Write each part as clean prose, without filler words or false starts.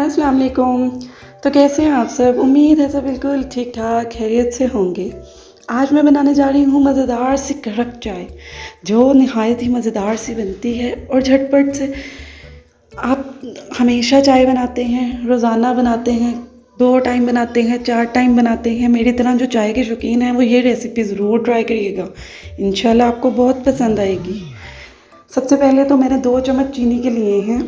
अस्सलाम वालेकुम। तो कैसे हैं आप सब? उम्मीद है सब बिल्कुल ठीक ठाक खैरियत से होंगे। आज मैं बनाने जा रही हूँ मज़ेदार सी कड़क चाय, जो नहायत ही मज़ेदार सी बनती है और झटपट से। आप हमेशा चाय बनाते हैं, रोज़ाना बनाते हैं, 2 टाइम बनाते हैं, 4 टाइम बनाते हैं। मेरी तरह जो चाय के शौकीन हैं वो ये रेसिपी ज़रूर ट्राई करिएगा, इंशाल्लाह आपको बहुत पसंद आएगी। सबसे पहले तो मैंने 2 चम्मच चीनी के लिए हैं।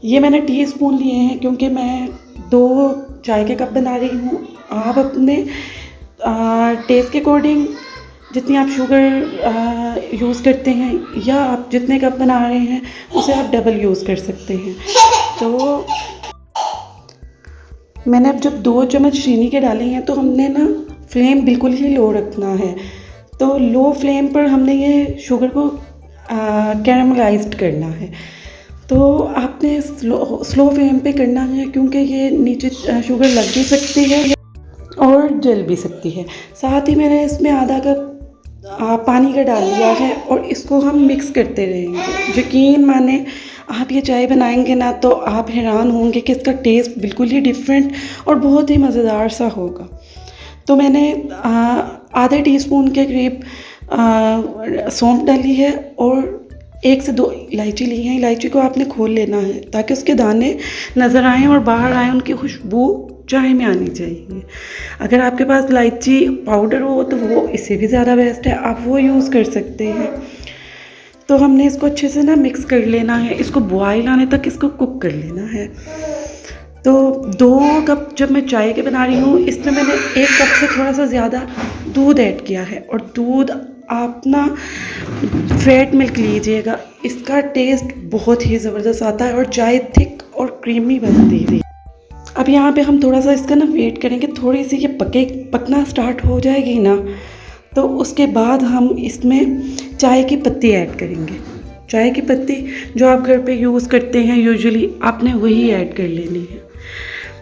ये मैंने टीस्पून लिए हैं क्योंकि मैं 2 चाय के कप बना रही हूँ। आप अपने टेस्ट के अकॉर्डिंग जितनी आप शुगर यूज़ करते हैं या आप जितने कप बना रहे हैं उसे आप डबल यूज़ कर सकते हैं। तो मैंने अब जब 2 चम्मच चीनी के डाले हैं तो हमने ना फ्लेम बिल्कुल ही लो रखना है। तो लो फ्लेम पर हमने ये शुगर को कैरामलाइज्ड करना है। तो आपने स्लो फ्लेम पे करना है क्योंकि ये नीचे शुगर लग भी सकती है और जल भी सकती है। साथ ही मैंने इसमें आधा कप पानी का डाल दिया है और इसको हम मिक्स करते रहेंगे। यकीन माने आप ये चाय बनाएंगे ना तो आप हैरान होंगे कि इसका टेस्ट बिल्कुल ही डिफरेंट और बहुत ही मज़ेदार सा होगा। तो मैंने आधे टीस्पून के करीब सौंफ डाली है और 1 से 2 इलायची ली है। इलायची को आपने खोल लेना है ताकि उसके दाने नज़र आएँ और बाहर आएँ, उनकी खुशबू चाय में आनी चाहिए। अगर आपके पास इलायची पाउडर हो तो वो इससे भी ज़्यादा बेस्ट है, आप वो यूज़ कर सकते हैं। तो हमने इसको अच्छे से ना मिक्स कर लेना है, इसको बॉयल आने तक इसको कुक कर लेना है। तो 2 कप जब मैं चाय के बना रही हूँ, इसमें मैंने 1 कप से थोड़ा सा ज़्यादा दूध ऐड किया है और दूध आप ना फैट मिल्क लीजिएगा, इसका टेस्ट बहुत ही ज़बरदस्त आता है और चाय थिक और क्रीमी बनती है। अब यहाँ पे हम थोड़ा सा इसका ना वेट करेंगे, थोड़ी सी ये पकना स्टार्ट हो जाएगी ना तो उसके बाद हम इसमें चाय की पत्ती ऐड करेंगे। चाय की पत्ती जो आप घर पे यूज़ करते हैं यूजुअली, आपने वही ऐड कर लेनी है।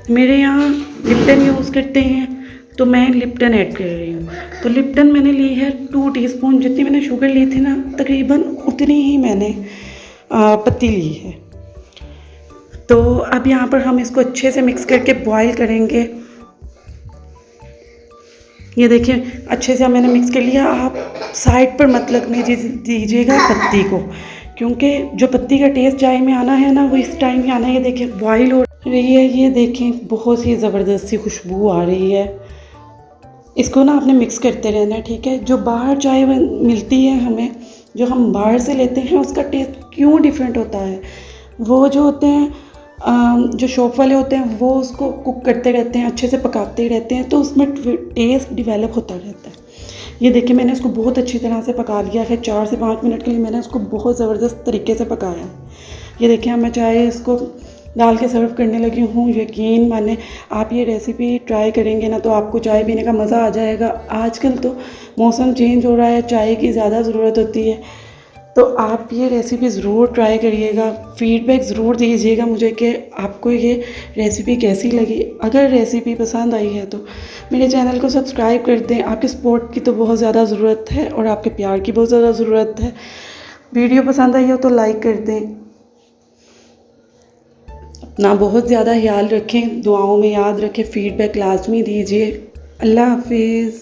मेरे यहाँ लिप्टन यूज़ करते हैं तो मैं लिप्टन ऐड कर रही हूँ। तो लिप्टन मैंने ली है 2 टीस्पून, जितनी मैंने शुगर ली थी ना तकरीबन उतनी ही मैंने पत्ती ली है। तो अब यहाँ पर हम इसको अच्छे से मिक्स करके बॉईल करेंगे। ये देखिए अच्छे से मैंने मिक्स कर लिया। आप साइड पर मत लगने दीजिएगा पत्ती को, क्योंकि जो पत्ती का टेस्ट चाय में आना है ना वो इस टाइम में आना है। ये देखिए बॉईल हो रही है, ये देखें बहुत ही ज़बरदस्त सी खुशबू आ रही है। इसको ना आपने मिक्स करते रहना है, ठीक है। जो बाहर चाय मिलती है हमें, जो हम बाहर से लेते हैं, उसका टेस्ट क्यों डिफरेंट होता है। वो जो होते हैं जो शॉप वाले होते हैं वो उसको कुक करते रहते हैं, अच्छे से पकाते रहते हैं, तो उसमें टेस्ट डिवेलप होता रहता है। ये देखिए मैंने इसको बहुत अच्छी तरह से पका लिया है। 4 से 5 मिनट के लिए मैंने इसको बहुत ज़बरदस्त तरीके से पकाया है। ये देखिए मैं चाय इसको डाल के सर्व करने लगी हूँ। यकीन माने आप ये रेसिपी ट्राई करेंगे ना तो आपको चाय पीने का मज़ा आ जाएगा। आजकल तो मौसम चेंज हो रहा है, चाय की ज़्यादा ज़रूरत होती है, तो आप ये रेसिपी ज़रूर ट्राई करिएगा। फ़ीडबैक ज़रूर दीजिएगा मुझे कि आपको ये रेसिपी कैसी लगी। अगर रेसिपी पसंद आई है तो मेरे चैनल को सब्सक्राइब कर दें। आपके सपोर्ट की तो बहुत ज़्यादा ज़रूरत है और आपके प्यार की बहुत ज़्यादा ज़रूरत है। वीडियो पसंद आई हो तो लाइक कर दें। अपना बहुत ज़्यादा ख्याल रखें, दुआओं में याद रखें, फ़ीडबैक लाजमी दीजिए। अल्लाह हाफिज़।